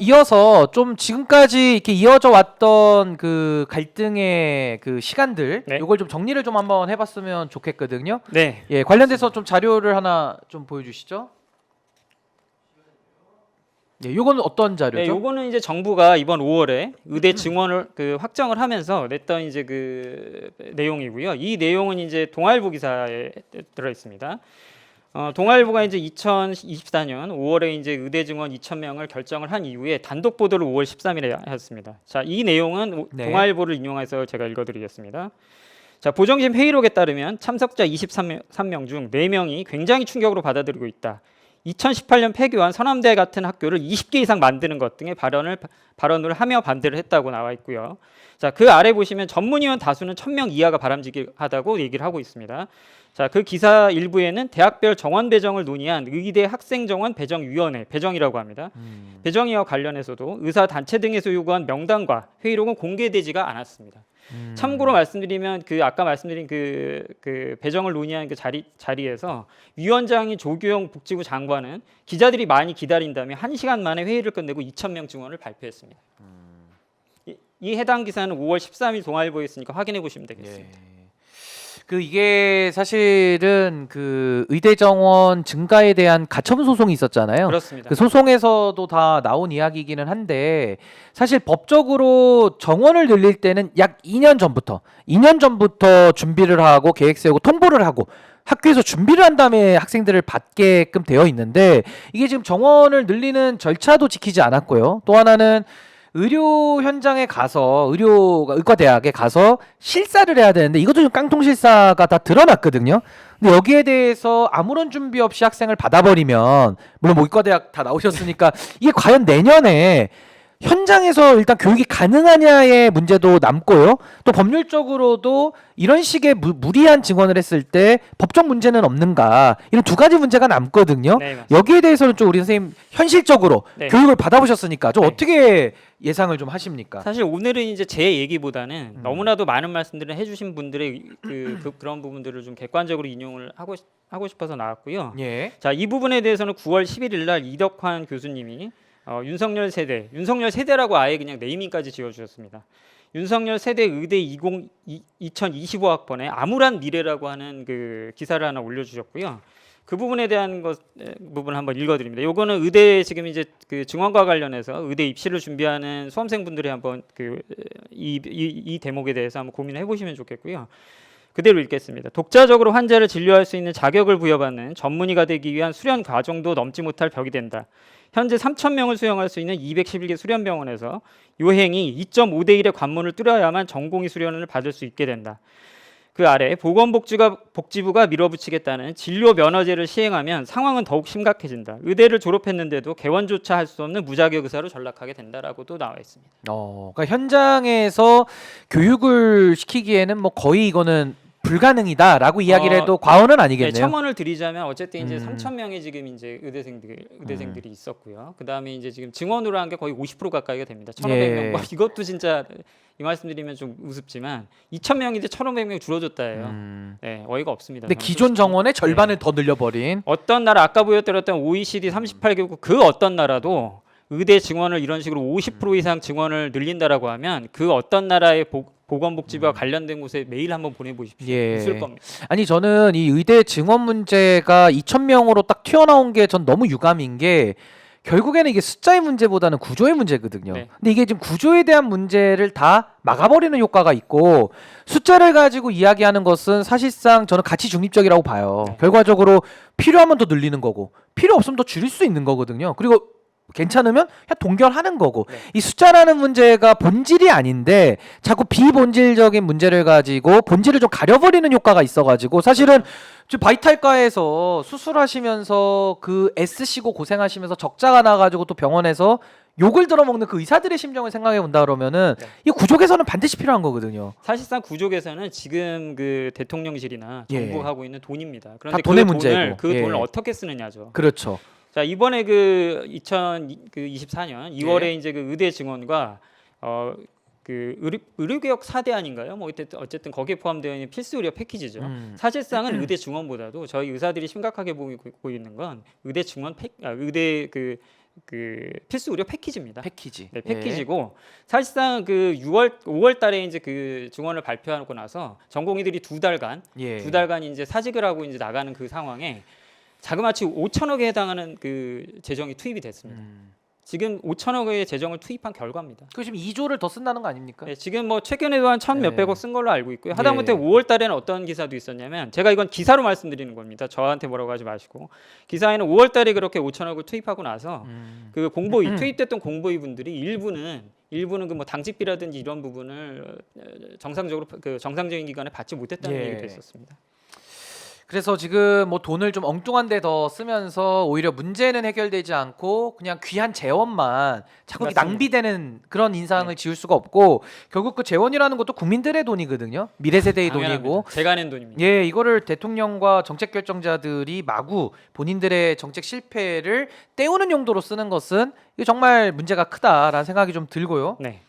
이어서 좀 지금까지 이렇게 이어져 왔던 그 갈등의 그 시간들, 네. 요걸 좀 정리를 좀 한번 해봤으면 좋겠거든요. 네. 예, 관련돼서 좀 자료를 하나 좀 보여주시죠. 예, 요거는 어떤 자료죠? 네, 요거는 이제 정부가 이번 5월에 의대 증원을 확정을 하면서 냈던 이제 그 내용이고요. 이 내용은 이제 동아일보 기사에 들어 있습니다. 동아일보가 이제 2024년 5월에 이제 의대 증원 2,000명을 결정을 한 이후에 단독 보도를 5월 13일에 했습니다. 자, 이 내용은 네. 동아일보를 인용해서 제가 읽어드리겠습니다. 자, 보정심 회의록에 따르면 참석자 23명 중 4명이 굉장히 충격으로 받아들이고 있다. 2018년 폐교한 서남대 같은 학교를 20개 이상 만드는 것 등의 발언을 하며 반대를 했다고 나와 있고요. 자, 그 아래 보시면 전문위원 다수는 1,000명 이하가 바람직하다고 얘기를 하고 있습니다. 자, 그 기사 일부에는 대학별 정원 배정을 논의한 의대 학생 정원 배정위원회, 배정이라고 합니다. 배정위와 관련해서도 의사 단체 등에서 요구한 명단과 회의록은 공개되지가 않았습니다. 참고로 말씀드리면 그 아까 말씀드린 그 배정을 논의한 그 자리에서 위원장이 조규영 복지부 장관은 기자들이 많이 기다린다며 1시간 만에 회의를 끝내고 2,000명 증원을 발표했습니다. 이 해당 기사는 5월 13일 동아일보에 있으니까 확인해 보시면 되겠습니다. 예. 이게 사실은 그 의대 정원 증가에 대한 가처분 소송이 있었잖아요. 그렇습니다. 그 소송에서도 다 나온 이야기이기는 한데 사실 법적으로 정원을 늘릴 때는 약 2년 전부터 준비를 하고 계획 세우고 통보를 하고 학교에서 준비를 한 다음에 학생들을 받게끔 되어 있는데 이게 지금 정원을 늘리는 절차도 지키지 않았고요. 또 하나는 의료 현장에 가서 의과대학에 가서 실사를 해야 되는데 이것도 좀 깡통 실사가 다 드러났거든요. 근데 여기에 대해서 아무런 준비 없이 학생을 받아버리면 물론 뭐 의과대학 다 나오셨으니까 이게 과연 내년에 현장에서 일단 교육이 가능하냐의 문제도 남고요. 또 법률적으로도 이런 식의 무리한 증언을 했을 때 법적 문제는 없는가 이런 두 가지 문제가 남거든요. 네, 맞습니다. 여기에 대해서는 좀 우리 선생님 현실적으로 네. 교육을 받아보셨으니까 좀 네. 어떻게 예상을 좀 하십니까? 사실 오늘은 이제 제 얘기보다는 너무나도 많은 말씀들을 해주신 분들의 그런 부분들을 좀 객관적으로 인용을 하고 싶어서 나왔고요. 예. 자, 이 부분에 대해서는 9월 11일 날 이덕환 교수님이 윤석열 세대라고 아예 그냥 네이밍까지 지어주셨습니다. 윤석열 세대 의대 2025학번에 암울한 미래라고 하는 그 기사를 하나 올려주셨고요. 그 부분에 대한 부분을 한번 읽어드립니다. 요거는 의대 지금 이제 그 증원과 관련해서 의대 입시를 준비하는 수험생분들이 한번 이 대목에 대해서 한번 고민을 해보시면 좋겠고요. 그대로 읽겠습니다. 독자적으로 환자를 진료할 수 있는 자격을 부여받는 전문의가 되기 위한 수련 과정도 넘지 못할 벽이 된다. 현재 3,000명을 수용할 수 있는 211개 수련병원에서 요행이 2.5대 1의 관문을 뚫어야만 전공의 수련을 받을 수 있게 된다. 그 아래 보건복지부가 밀어붙이겠다는 진료 면허제를 시행하면 상황은 더욱 심각해진다. 의대를 졸업했는데도 개원조차 할 수 없는 무자격 의사로 전락하게 된다라고도 나와 있습니다. 그러니까 현장에서 교육을 시키기에는 뭐 거의 이거는 불가능이다라고 이야기를 해도 과언은 아니겠네요. 네, 첨언을 드리자면 어쨌든 이제 3,000명의 지금 이제 의대생들이 있었고요. 그다음에 이제 지금 증원으로 한 게 거의 50% 가까이가 됩니다. 1,500명. 뭐 이것도 진짜 이 말씀드리면 좀 우습지만 2,000명인데 1,500명 줄어졌다예요. 네, 어이가 없습니다. 근데 기존 정원의 절반을 더 늘려버린. 어떤 나라 아까 보여드렸던 OECD 38개국 그 어떤 나라도 의대 증원을 이런 식으로 50% 이상 증원을 늘린다라고 하면 그 어떤 나라의 보건복지부와 관련된 곳에 메일 한번 보내보십시오. 예. 있을 겁니다. 아니 저는 이 의대 증원 문제가 2,000명으로 딱 튀어나온 게 전 너무 유감인 게 결국에는 이게 숫자의 문제보다는 구조의 문제거든요. 네. 근데 이게 지금 구조에 대한 문제를 다 막아버리는 효과가 있고 숫자를 가지고 이야기하는 것은 사실상 저는 가치 중립적이라고 봐요. 네. 결과적으로 필요하면 더 늘리는 거고 필요 없으면 더 줄일 수 있는 거거든요. 그리고 괜찮으면 그냥 동결하는 거고 네. 이 숫자라는 문제가 본질이 아닌데 자꾸 비본질적인 문제를 가지고 본질을 좀 가려버리는 효과가 있어가지고 사실은 저 바이탈과에서 수술하시면서 그 애쓰시고 고생하시면서 적자가 나가지고 또 병원에서 욕을 들어먹는 그 의사들의 심정을 생각해 본다 그러면은 네. 이 구조 개선은 반드시 필요한 거거든요. 사실상 구조 개선은 지금 그 대통령실이나 예. 정부가 하고 있는 돈입니다. 그런데 돈의 그 문제고. 그 예. 돈을 어떻게 쓰느냐죠. 그렇죠. 자, 이번에 그 2024년 2월에 예. 이제 그 의대 증원과 그 의료개혁 4대 아닌가요? 뭐 어쨌든 거기에 포함되어 있는 필수 의료 패키지죠. 사실상은 의대 증원보다도 저희 의사들이 심각하게 보고 있는 건 의대 증원 의대 그 그 필수 의료 패키지입니다. 패키지. 네, 패키지고 사실상 그 5월 달에 이제 그 증원을 발표하고 나서 전공의들이 두 달간 이제 사직을 하고 이제 나가는 그 상황에 자그마치 5천억에 해당하는 그 재정이 투입이 됐습니다. 지금 5천억의 재정을 투입한 결과입니다. 그 지금 2조를 더 쓴다는 거 아닙니까? 네, 지금 뭐 최근에도 한 천 몇백억 쓴 걸로 알고 있고요. 하다못해 예. 5월 달에는 어떤 기사도 있었냐면 제가 이건 기사로 말씀드리는 겁니다. 저한테 뭐라고 하지 마시고 기사에는 5월 달에 그렇게 5천억을 투입하고 나서 그 공보위 투입됐던 공보위 분들이 일부는 그 뭐 당직비라든지 이런 부분을 정상적으로 그 정상적인 기관에 받지 못했다는 예. 얘기도 있었습니다. 그래서 지금 뭐 돈을 좀 엉뚱한 데 더 쓰면서 오히려 문제는 해결되지 않고 그냥 귀한 재원만 자꾸 이렇게 맞습니다. 낭비되는 그런 인상을 지울 수가 없고 결국 그 재원이라는 것도 국민들의 돈이거든요. 미래 세대의 당연합니다. 돈이고. 제가 낸 돈입니다. 예, 이거를 대통령과 정책 결정자들이 마구 본인들의 정책 실패를 때우는 용도로 쓰는 것은 이게 정말 문제가 크다라는 생각이 좀 들고요. 네.